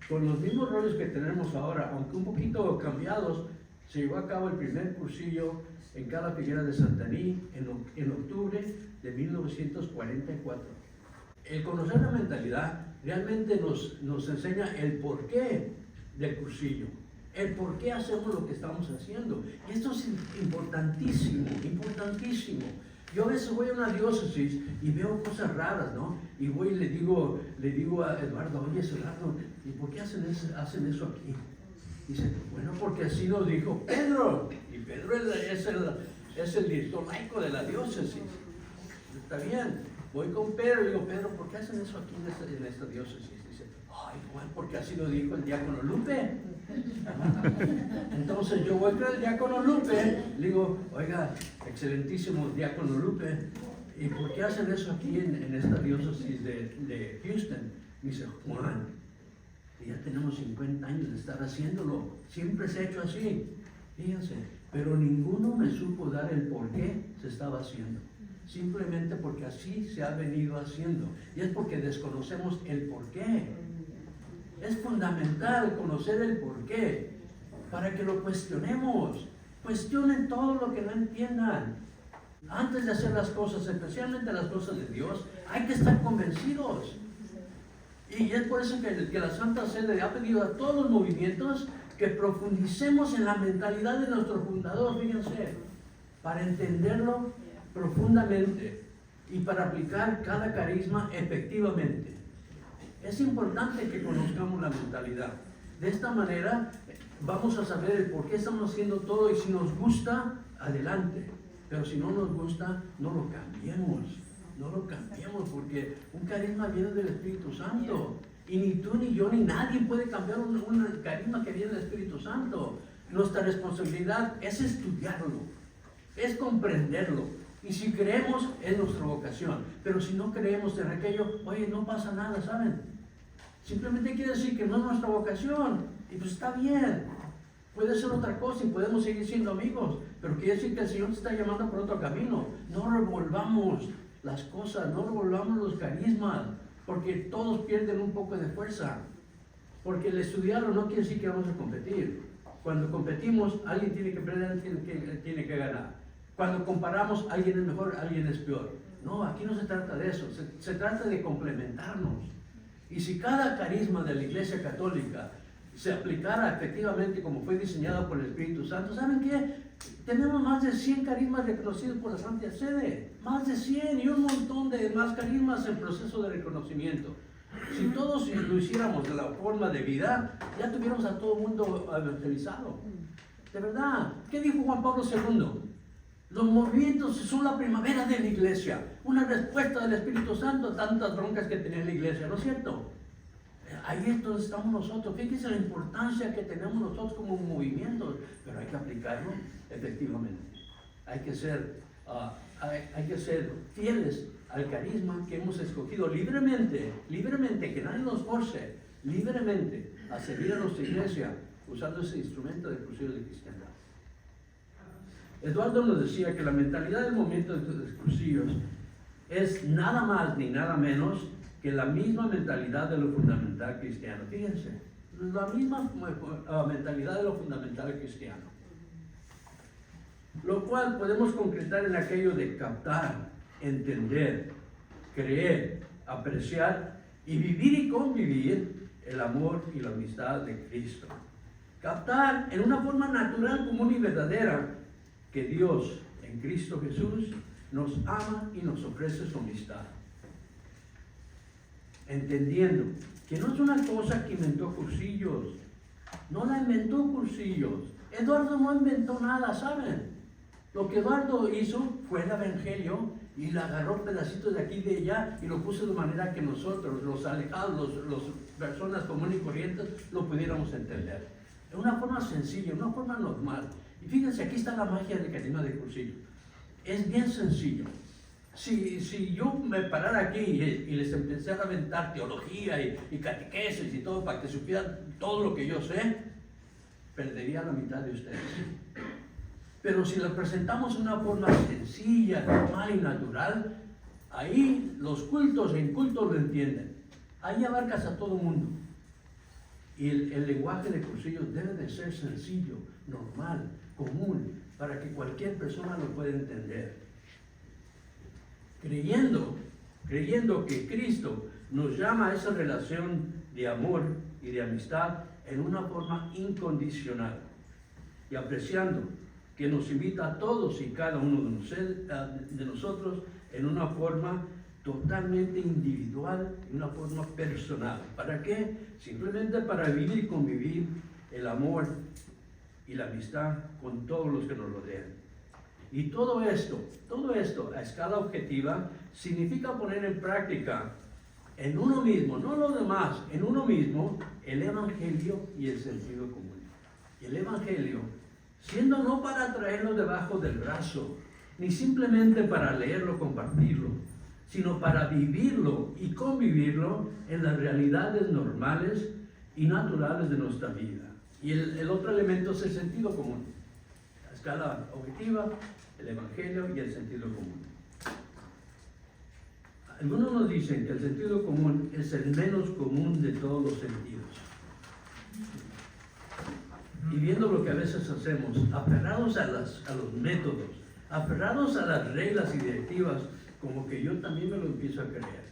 con los mismos roles que tenemos ahora, aunque un poquito cambiados, se llevó a cabo el primer cursillo en Cala Figuera de Santaní en octubre de 1944. El conocer la mentalidad realmente nos enseña el porqué del cursillo, el por qué hacemos lo que estamos haciendo. Y esto es importantísimo, importantísimo. Yo a veces voy a una diócesis y veo cosas raras, ¿no? Y voy y le digo a Eduardo, oye, Eduardo, ¿y por qué hacen eso aquí? Dice, bueno, porque así nos dijo Pedro. Y Pedro es el director laico de la diócesis. Está bien. Voy con Pedro y digo, Pedro, ¿por qué hacen eso aquí en esta diócesis? Dice, ay, Juan, porque así lo dijo el diácono Lupe. Entonces yo voy con el diácono Lupe, le digo, oiga, excelentísimo diácono Lupe, ¿y por qué hacen eso aquí en esta diócesis de Houston? Me dice, Juan, ya tenemos 50 años de estar haciéndolo, siempre se ha hecho así, fíjense, pero ninguno me supo dar el por qué se estaba haciendo. Simplemente porque así se ha venido haciendo. Y es porque desconocemos el porqué. Es fundamental conocer el porqué para que lo cuestionemos. Cuestionen todo lo que no entiendan. Antes de hacer las cosas, especialmente las cosas de Dios, hay que estar convencidos. Y es por eso que la Santa Sede ha pedido a todos los movimientos que profundicemos en la mentalidad de nuestro fundador, fíjense, para entenderlo profundamente y para aplicar cada carisma efectivamente. Es importante que conozcamos la mentalidad. De esta manera vamos a saber el por qué estamos haciendo todo y si nos gusta, adelante. Pero si no nos gusta, no lo cambiemos. No lo cambiemos porque un carisma viene del Espíritu Santo. Y ni tú, ni yo, ni nadie puede cambiar un carisma que viene del Espíritu Santo. Nuestra responsabilidad es estudiarlo, es comprenderlo. Y si creemos, es nuestra vocación. Pero si no creemos en aquello, oye, no pasa nada, ¿saben? Simplemente quiere decir que no es nuestra vocación. Y pues está bien. Puede ser otra cosa y podemos seguir siendo amigos. Pero quiere decir que el Señor te está llamando por otro camino. No revolvamos las cosas, no revolvamos los carismas. Porque todos pierden un poco de fuerza. Porque el estudiarlo no quiere decir que vamos a competir. Cuando competimos, alguien tiene que perder, alguien tiene que ganar. Cuando comparamos, alguien es mejor, alguien es peor. No, aquí no se trata de eso, se trata de complementarnos. Y si cada carisma de la Iglesia Católica se aplicara efectivamente como fue diseñado por el Espíritu Santo, ¿saben qué? Tenemos más de 100 carismas reconocidos por la Santa Sede. Más de 100 y un montón de más carismas en proceso de reconocimiento. Si todos lo hiciéramos de la forma de vida, ya tuviéramos a todo el mundo evangelizado. De verdad, ¿qué dijo Juan Pablo II? Los movimientos son la primavera de la iglesia, una respuesta del Espíritu Santo a tantas broncas que tenía la iglesia, ¿no es cierto? Ahí es donde estamos nosotros. Fíjense la importancia que tenemos nosotros como movimientos, pero hay que aplicarlo efectivamente. Hay que ser fieles al carisma que hemos escogido libremente, que nadie nos force, libremente a servir a nuestra iglesia usando ese instrumento de cursillo de cristiandad. Eduardo nos decía que la mentalidad del movimiento de los cursillos es nada más ni nada menos que la misma mentalidad de lo fundamental cristiano. Fíjense, la misma mentalidad de lo fundamental cristiano. Lo cual podemos concretar en aquello de captar, entender, creer, apreciar y vivir y convivir el amor y la amistad de Cristo. Captar en una forma natural, común y verdadera que Dios en Cristo Jesús nos ama y nos ofrece su amistad. Entendiendo que no es una cosa que inventó Cursillos, no la inventó Cursillos. Eduardo no inventó nada, ¿saben? Lo que Eduardo hizo fue el Evangelio y le agarró pedacitos de aquí y de allá y lo puso de manera que nosotros, los alejados, los personas comunes y corrientes, lo pudiéramos entender. De una forma sencilla, de una forma normal. Y fíjense, aquí está la magia del carisma de Cursillo. Es bien sencillo. Si yo me parara aquí y les empezara a aventar teología y catequesis y todo para que supieran todo lo que yo sé, perdería la mitad de ustedes. Pero si lo presentamos de una forma sencilla, normal y natural, ahí los cultos e incultos lo entienden. Ahí abarcas a todo mundo. Y el lenguaje de Cursillo debe de ser sencillo, normal, común, para que cualquier persona lo pueda entender. Creyendo que Cristo nos llama a esa relación de amor y de amistad en una forma incondicional. Y apreciando que nos invita a todos y cada uno de nosotros en una forma totalmente individual, en una forma personal. ¿Para qué? Simplemente para vivir y convivir el amor y la amistad con todos los que nos rodean. Y todo esto a escala objetiva significa poner en práctica en uno mismo, no los demás, en uno mismo, el Evangelio y el sentido común. Y el Evangelio, siendo no para traerlo debajo del brazo, ni simplemente para leerlo, compartirlo, sino para vivirlo y convivirlo en las realidades normales y naturales de nuestra vida. Y el otro elemento es el sentido común. A escala objetiva, el Evangelio y el sentido común. Algunos nos dicen que el sentido común es el menos común de todos los sentidos. Y viendo lo que a veces hacemos, aferrados a los métodos, aferrados a las reglas y directivas, como que yo también me lo empiezo a creer.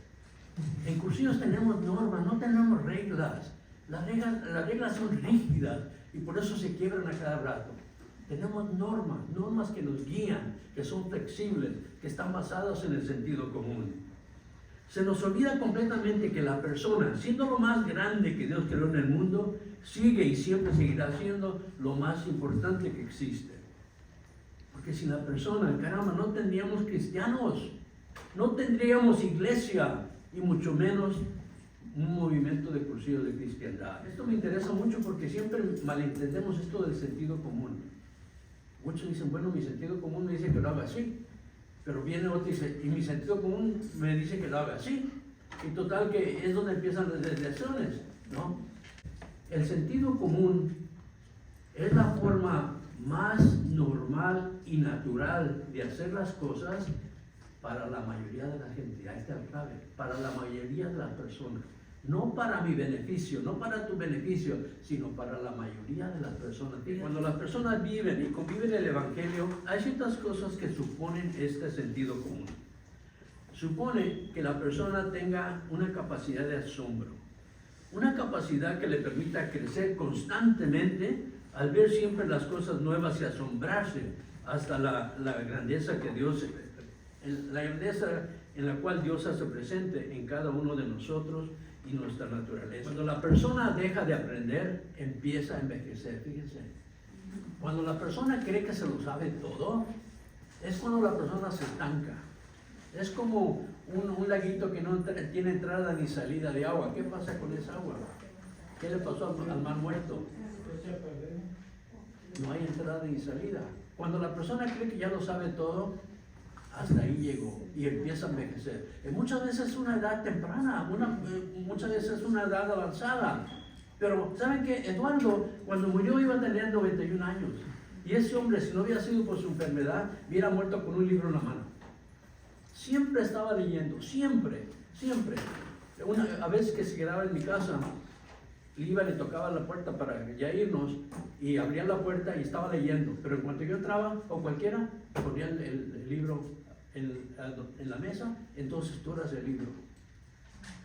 En Cursillos tenemos normas, no tenemos reglas. Las reglas son rígidas y por eso se quiebran a cada rato. Tenemos normas que nos guían, que son flexibles, que están basadas en el sentido común. Se nos olvida completamente que la persona, siendo lo más grande que Dios creó en el mundo, sigue y siempre seguirá siendo lo más importante que existe. Porque sin la persona, caramba, no tendríamos cristianos, no tendríamos iglesia y mucho menos un movimiento de Cursillos de cristiandad. Esto me interesa mucho porque siempre malentendemos esto del sentido común. Muchos dicen, bueno, mi sentido común me dice que lo haga así. Pero viene otro y dice, y mi sentido común me dice que lo haga así. Y total que es donde empiezan las desviaciones, ¿no? El sentido común es la forma más normal y natural de hacer las cosas para la mayoría de la gente. Ahí está la clave. Para la mayoría de las personas. No para mi beneficio, no para tu beneficio, sino para la mayoría de las personas. Cuando las personas viven y conviven el Evangelio, hay ciertas cosas que suponen este sentido común. Supone que la persona tenga una capacidad de asombro, una capacidad que le permita crecer constantemente al ver siempre las cosas nuevas y asombrarse hasta la grandeza que Dios, la grandeza en la cual Dios hace presente en cada uno de nosotros y nuestra naturaleza. Cuando la persona deja de aprender, empieza a envejecer, fíjense. Cuando la persona cree que se lo sabe todo, es cuando la persona se estanca. Es como un laguito que no tiene entrada ni salida de agua. ¿Qué pasa con esa agua? ¿Qué le pasó al mar muerto? No hay entrada ni salida. Cuando la persona cree que ya lo sabe todo, hasta ahí llegó y empieza a envejecer. Muchas veces es una edad temprana, muchas veces es una edad avanzada. Pero, ¿saben qué? Eduardo, cuando murió iba a tener 91 años. Y ese hombre, si no hubiera sido por su enfermedad, hubiera muerto con un libro en la mano. Siempre estaba leyendo, siempre. A veces que se quedaba en mi casa, le tocaba la puerta para ya irnos y abría la puerta y estaba leyendo. Pero en cuanto yo entraba, o cualquiera, ponía el libro en la mesa, entonces tú eras el libro.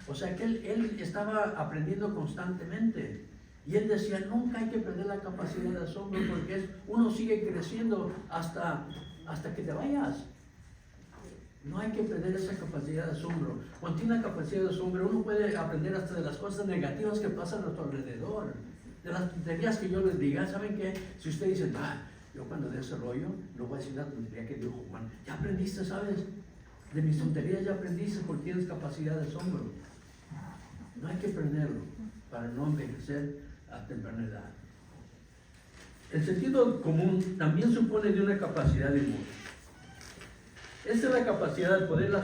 O sea que él estaba aprendiendo constantemente. Y él decía, nunca hay que perder la capacidad de asombro porque uno sigue creciendo hasta que te vayas. No hay que perder esa capacidad de asombro. Cuando tiene la capacidad de asombro, uno puede aprender hasta de las cosas negativas que pasan a nuestro alrededor. De las tonterías que yo les diga, ¿saben qué? Si usted dice, yo cuando de ese rollo, no voy a decir la tontería que dijo Juan. Ya aprendiste, ¿sabes? De mis tonterías ya aprendiste porque tienes capacidad de asombro. No hay que perderlo para no envejecer a temprana edad. El sentido común también supone de una capacidad de humor. Esta es la capacidad de poder ver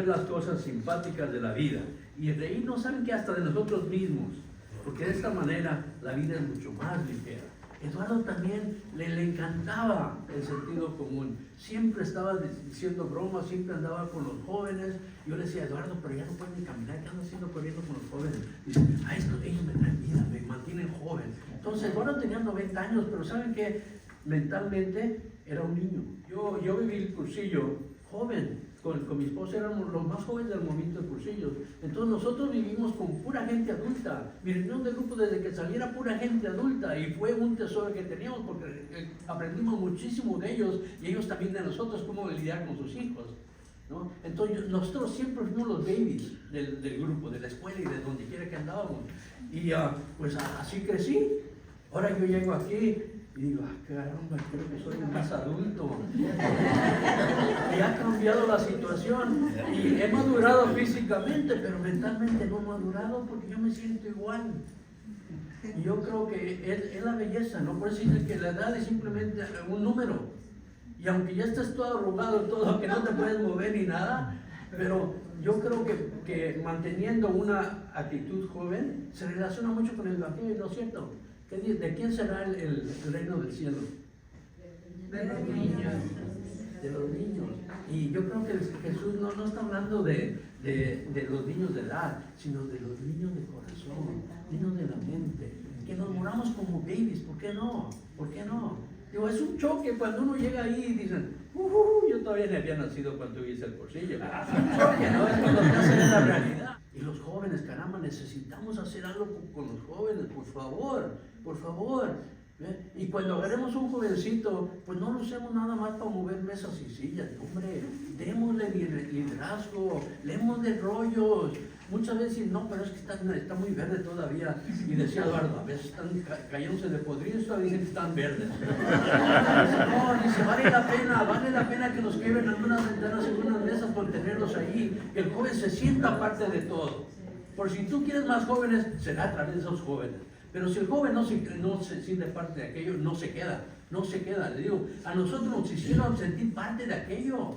las cosas simpáticas de la vida y reírnos, ¿saben qué? Hasta de nosotros mismos, porque de esta manera la vida es mucho más ligera. Eduardo también le encantaba el sentido común. Siempre estaba diciendo bromas, siempre andaba con los jóvenes. Yo le decía, Eduardo, pero ya no puedes ni caminar, ¿qué andas haciendo corriendo con los jóvenes? Dice, esto, ellos me traen vida, me mantienen joven. Entonces, bueno, tenía 90 años, pero ¿saben qué? Mentalmente era un niño. Yo viví el cursillo joven. Con mi esposa éramos los más jóvenes del movimiento de cursillos. Entonces nosotros vivimos con pura gente adulta. Mi reunión de grupo desde que saliera pura gente adulta, y fue un tesoro que teníamos porque aprendimos muchísimo de ellos y ellos también de nosotros cómo lidiar con sus hijos, ¿no? Entonces nosotros siempre fuimos los babies del grupo, de la escuela y de donde quiera que andábamos. Y pues así crecí. Ahora yo llego aquí y digo, caramba, creo que soy el más adulto. Y ha cambiado la situación. Y he madurado físicamente, pero mentalmente no he madurado porque yo me siento igual. Y yo creo que es la belleza, ¿no? Por eso dicen que la edad es simplemente un número. Y aunque ya estés todo arrugado, todo, que no te puedes mover ni nada, pero yo creo que manteniendo una actitud joven se relaciona mucho con el evangelio, ¿no es cierto? ¿De quién será el reino del cielo? De los niños. De los niños. Y yo creo que Jesús no está hablando de los niños de edad, sino de los niños de corazón, niños de la mente, que nos moramos como babies. ¿Por qué no? ¿Por qué no? Digo, es un choque cuando uno llega ahí y dicen, yo todavía no había nacido cuando hice el cursillo. Es un choque, ¿no? Es cuando te hacen en la realidad. Y los jóvenes, caramba, necesitamos hacer algo con los jóvenes, por favor, por favor. ¿Eh? Y cuando agarremos un jovencito, pues no lo usemos nada más para mover mesas y sillas, hombre, démosle liderazgo, leemos de rollos. Muchas veces no, pero es que está muy verde todavía. Y decía Eduardo, a veces están cayéndose de podridos, todavía dicen que están verdes. No, dice, vale la pena que nos quebren algunas ventanas, algunas mesas por tenerlos ahí, que el joven se sienta parte de todo. Por si tú quieres más jóvenes, será a través de esos jóvenes. Pero si el joven no se siente parte de aquello, no se queda. Le digo, a nosotros nos hicieron sentir parte de aquello.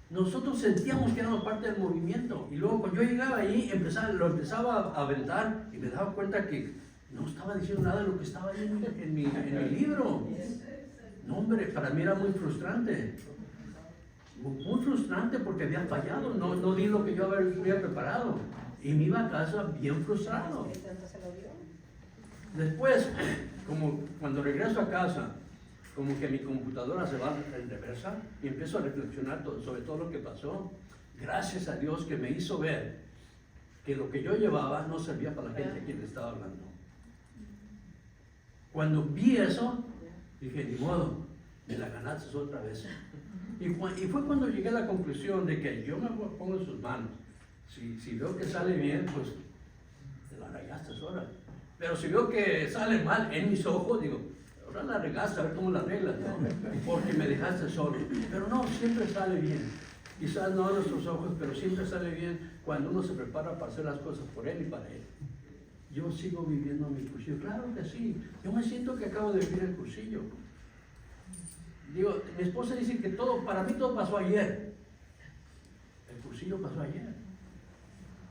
Nosotros sentíamos que éramos parte del movimiento. Y luego cuando yo llegaba ahí, lo empezaba a aventar y me daba cuenta que no estaba diciendo nada de lo que estaba ahí en mi libro. No, hombre, para mí era muy frustrante. Muy frustrante porque había fallado. No di lo que yo había preparado. Y me iba a casa bien frustrado. Después, como cuando regreso a casa, como que mi computadora se va en reversa y empiezo a reflexionar sobre todo lo que pasó. Gracias a Dios que me hizo ver que lo que yo llevaba no servía para la gente a quien le estaba hablando. Cuando vi eso, dije, ni modo, me la ganaste otra vez. Y fue cuando llegué a la conclusión de que yo me pongo en sus manos. Si veo que sale bien, pues te la regaste ahora. Pero si veo que sale mal en mis ojos, digo, ahora la regaste, a ver cómo la arreglas, ¿no? Porque me dejaste solo. Pero no, siempre sale bien. Quizás no a nuestros ojos, pero siempre sale bien cuando uno se prepara para hacer las cosas por él y para él. Yo sigo viviendo mi cursillo, claro que sí. Yo me siento que acabo de vivir el cursillo. Digo, mi esposa dice que para mí todo pasó ayer. El cursillo pasó ayer.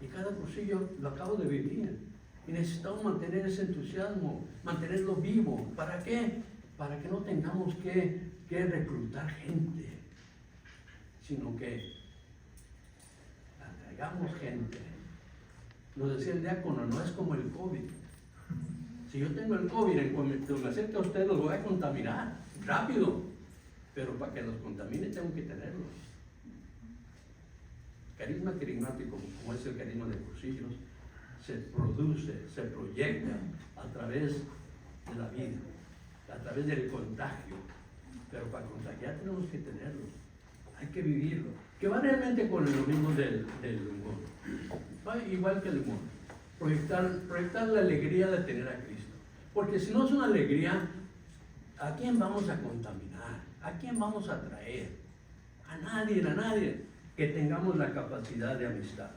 Y cada cursillo lo acabo de vivir. Y necesitamos mantener ese entusiasmo, mantenerlo vivo. ¿Para qué? Para que no tengamos que reclutar gente, sino que atraigamos gente. Lo decía el diácono, no es como el COVID. Si yo tengo el COVID, en cuanto me acerque a ustedes, los voy a contaminar rápido. Pero para que los contamine, tengo que tenerlos. Carisma carismático, como es el carisma de cursillos, se produce, se proyecta a través de la vida, a través del contagio. Pero para contagiar tenemos que tenerlo, hay que vivirlo. Que va realmente con lo mismo del humor. Va igual que el humor. Proyectar la alegría de tener a Cristo. Porque si no es una alegría, ¿a quién vamos a contaminar? ¿A quién vamos a traer? A nadie. Que tengamos la capacidad de amistad.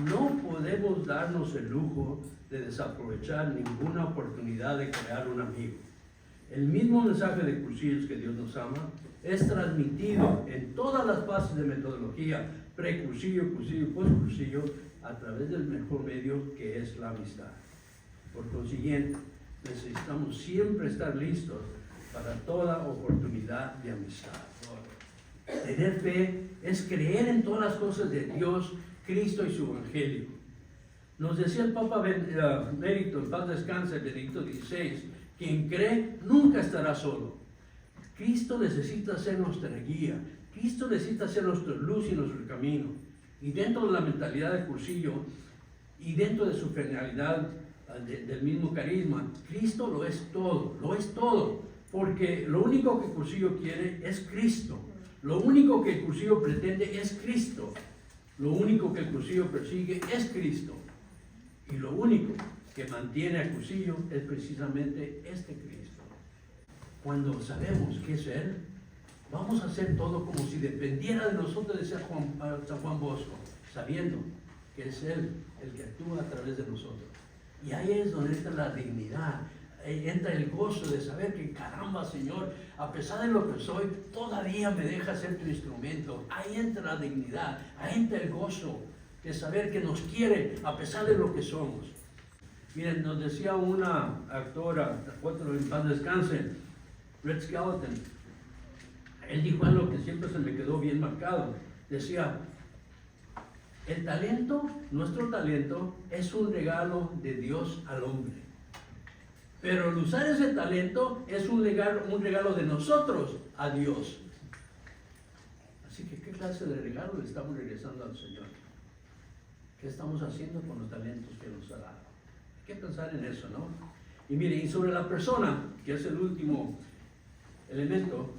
No podemos darnos el lujo de desaprovechar ninguna oportunidad de crear un amigo. El mismo mensaje de cursillos, que Dios nos ama, es transmitido en todas las fases de metodología, precursillo, cursillo y postcursillo, a través del mejor medio que es la amistad. Por consiguiente, necesitamos siempre estar listos para toda oportunidad de amistad. Tener fe es creer en todas las cosas de Dios, Cristo y su Evangelio. Nos decía el Papa Benedicto, en paz descanse, Benedicto XVI, quien cree nunca estará solo. Cristo necesita ser nuestra guía. Cristo necesita ser nuestra luz y nuestro camino. Y dentro de la mentalidad de Cursillo y dentro de su finalidad del mismo carisma, Cristo lo es todo, porque lo único que Cursillo quiere es Cristo. Lo único que el Cursillo pretende es Cristo. Lo único que el Cursillo persigue es Cristo. Y lo único que mantiene al Cursillo es precisamente este Cristo. Cuando sabemos que es Él, vamos a hacer todo como si dependiera de nosotros, decía San Juan Bosco, sabiendo que es Él el que actúa a través de nosotros. Y ahí es donde entra la dignidad, entra el gozo de saber que caramba, Señor, a pesar de lo que soy, todavía me deja ser tu instrumento. Ahí entra la dignidad, ahí entra el gozo de saber que nos quiere a pesar de lo que somos. Miren, nos decía una actora, en paz descanse, Red Skelton, él dijo algo que siempre se me quedó bien marcado. Decía, el talento, nuestro talento, es un regalo de Dios al hombre. Pero el usar ese talento es un regalo de nosotros a Dios. Así que, ¿qué clase de regalo le estamos regresando al Señor? ¿Qué estamos haciendo con los talentos que nos ha dado? Hay que pensar en eso, ¿no? Y miren, y sobre la persona, que es el último elemento,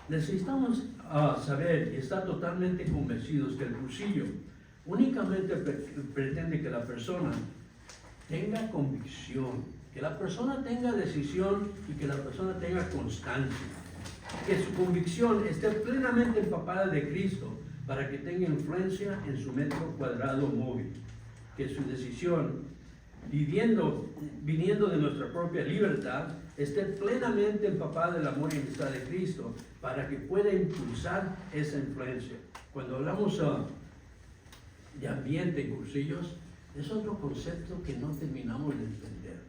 necesitamos saber y estar totalmente convencidos que el Cursillo únicamente pretende que la persona tenga convicción, que la persona tenga decisión y que la persona tenga constancia, que su convicción esté plenamente empapada de Cristo para que tenga influencia en su metro cuadrado móvil, que su decisión, viniendo de nuestra propia libertad, esté plenamente empapada del amor y amistad de Cristo para que pueda impulsar esa influencia. Cuando hablamos de ambiente en Cursillos, es otro concepto que no terminamos de entender.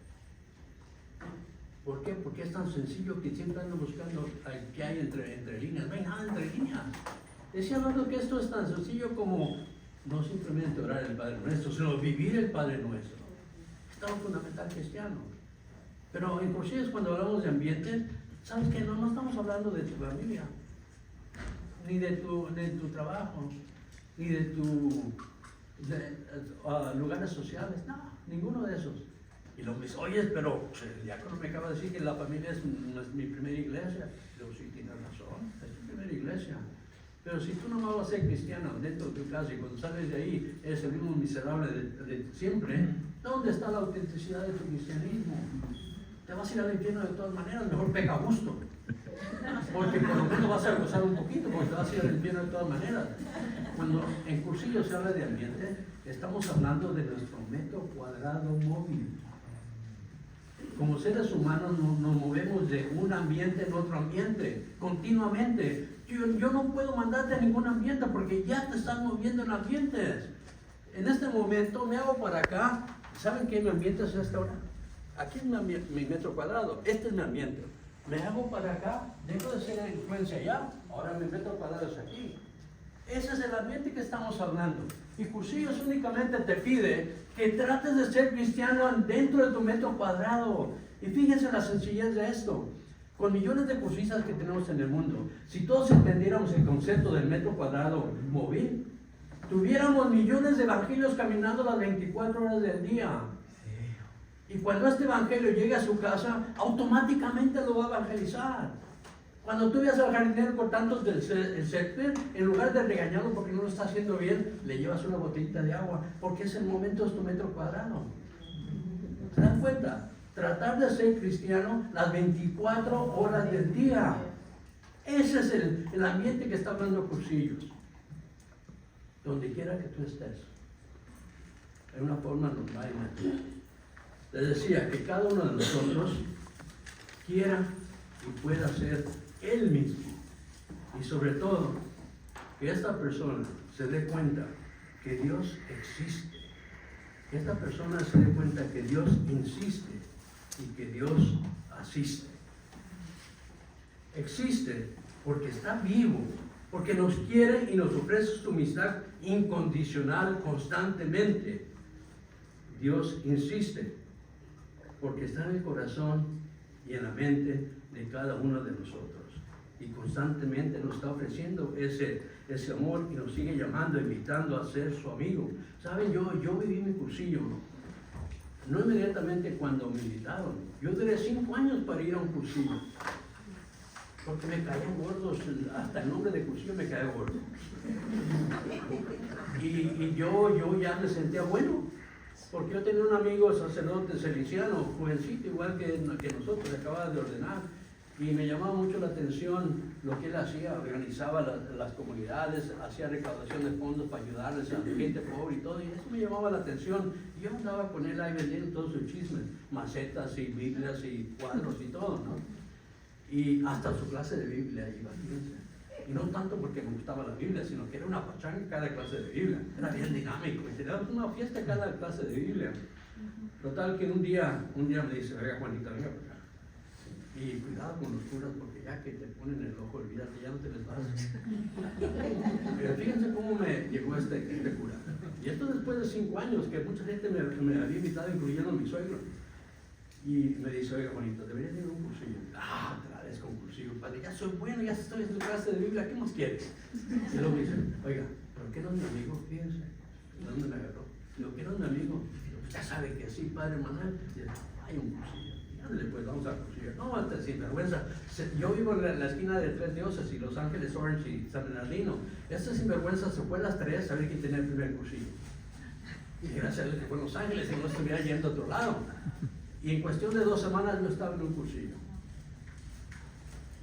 ¿Por qué? Porque es tan sencillo que siempre ando buscando qué hay entre líneas. No hay nada entre líneas. Decía hablando que esto es tan sencillo como no simplemente orar el Padre Nuestro, sino vivir el Padre Nuestro. Es tan fundamental cristiano. Pero en Cursillos, cuando hablamos de ambiente, ¿sabes qué? No estamos hablando de tu familia, ni de tu trabajo, ni de tus lugares sociales. No, ninguno de esos. Y luego me dice, oye, pero el diácono me acaba de decir que la familia es mi primera iglesia. Yo sí, tienes razón, es tu primera iglesia. Pero si tú no vas a ser cristiano dentro de tu casa y cuando sales de ahí eres el mismo miserable de siempre, ¿dónde está la autenticidad de tu cristianismo? Te vas a ir al infierno de todas maneras, mejor peca a gusto. Porque por lo menos vas a gozar un poquito, porque te vas a ir al infierno de todas maneras. Cuando en Cursillo se habla de ambiente, estamos hablando de nuestro metro cuadrado móvil. Como seres humanos nos movemos de un ambiente en otro ambiente, continuamente. Yo no puedo mandarte a ningún ambiente porque ya te están moviendo en ambientes. En este momento me hago para acá. ¿Saben qué mi ambiente es esta hora? Aquí es mi metro cuadrado. Este es mi ambiente. Me hago para acá, dejo de ser la influencia allá, ahora mi metro cuadrado es aquí. Ese es el ambiente que estamos hablando. Y Cursillos únicamente te pide que trates de ser cristiano dentro de tu metro cuadrado. Y fíjense la sencillez de esto. Con millones de cursistas que tenemos en el mundo, si todos entendiéramos el concepto del metro cuadrado móvil, tuviéramos millones de evangelios caminando las 24 horas del día. Y cuando este evangelio llegue a su casa, automáticamente lo va a evangelizar. Cuando tú veas al jardinero cortando el césped, en lugar de regañarlo porque no lo está haciendo bien, le llevas una botellita de agua, porque ese momento es tu metro cuadrado. ¿Se dan cuenta? Tratar de ser cristiano las 24 horas del día. Ese es el ambiente que está hablando Cursillos. Donde quiera que tú estés. De una forma normal y natural. Les decía que cada uno de nosotros quiera y pueda ser él mismo. Y sobre todo, que esta persona se dé cuenta que Dios existe. Que esta persona se dé cuenta que Dios insiste y que Dios asiste. Existe porque está vivo, porque nos quiere y nos ofrece su amistad incondicional constantemente. Dios insiste, porque está en el corazón y en la mente de cada uno de nosotros. Y constantemente nos está ofreciendo ese amor y nos sigue llamando, invitando a ser su amigo. Saben, yo viví mi cursillo, no inmediatamente cuando me invitaron. Yo duré 5 años para ir a un cursillo, porque me caían gordos, hasta el nombre de cursillo me caía gordo. Y yo ya me sentía bueno, porque yo tenía un amigo sacerdote celiciano, jovencito, igual que nosotros, acababa de ordenar. Y me llamaba mucho la atención lo que él hacía, organizaba las comunidades, hacía recaudación de fondos para ayudarles a la gente pobre y todo, y eso me llamaba la atención. Y yo andaba con él ahí vendiendo todos sus chismes, macetas y Biblias y cuadros y todo, ¿no? Y hasta su clase de Biblia iba, fíjense. Y no tanto porque me gustaba la Biblia, sino que era una pachanga cada clase de Biblia. Era bien dinámico, y teníamos una fiesta cada clase de Biblia. Total que un día me dice, venga Juanita, venga para acá. Y cuidado con los curas, porque ya que te ponen el ojo, olvídate, ya no te les vas. Pero fíjense cómo me llegó este cura. Y esto después de 5 años, que mucha gente me había invitado, incluyendo a mi suegro. Y me dice, oiga, Juanito, deberías ir a un cursillo. Otra vez con cursillo, padre, ya soy bueno, ya estoy en tu clase de Biblia, ¿qué más quieres? Y luego me dice, oiga, ¿pero qué no es mi amigo? Fíjense, ¿de dónde me agarró? Digo, ¿qué no es mi amigo? Digo, ya sabe que sí, padre Manuel. Dice, hay un cursillo. Pues vamos a cursillo. No, hasta sin vergüenza. Yo vivo en la esquina de 3 dioses, y Los Ángeles, Orange y San Bernardino. Este sinvergüenza se fue a las 3 a ver quién tenía el primer cursillo. Y gracias a Dios que fue en Los Ángeles y no estuviera yendo a otro lado. Y en cuestión de 2 semanas yo estaba en un cursillo.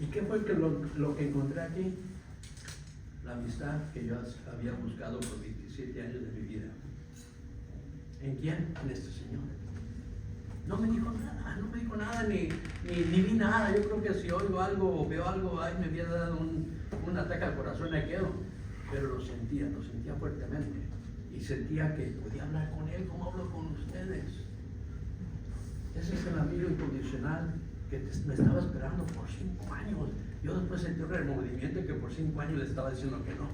¿Y qué fue lo que encontré aquí? La amistad que yo había buscado por 27 años de mi vida. ¿En quién? En este Señor. No me dijo nada, ni vi nada. Yo creo que si oigo algo o veo algo, ay, me había dado un ataque al corazón, me quedo. Pero lo sentía fuertemente. Y sentía que podía hablar con él como hablo con ustedes. Ese es el amigo incondicional que me estaba esperando por 5 años. Yo después sentí un remordimiento que por 5 años le estaba diciendo que no.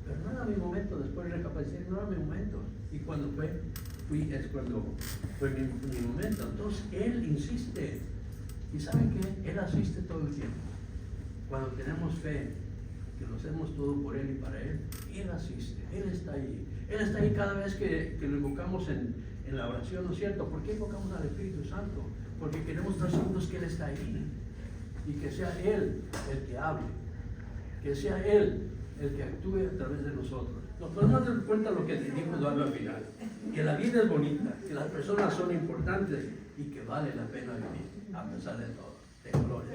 Pero no era mi momento, después recapacité, no era mi momento. Y cuando es cuando fue mi momento. Entonces Él insiste. ¿Y saben qué? Él asiste todo el tiempo. Cuando tenemos fe, que lo hacemos todo por Él y para Él, Él asiste, Él está ahí. Él está ahí cada vez que lo invocamos en la oración, ¿no es cierto? ¿Por qué invocamos al Espíritu Santo? Porque queremos estar seguros que Él está ahí. Y que sea Él el que hable. Que sea Él el que actúe a través de nosotros. Nos podemos dar cuenta de lo que dijo Eduardo al final, que la vida es bonita, que las personas son importantes y que vale la pena vivir a pesar de todo. De gloria.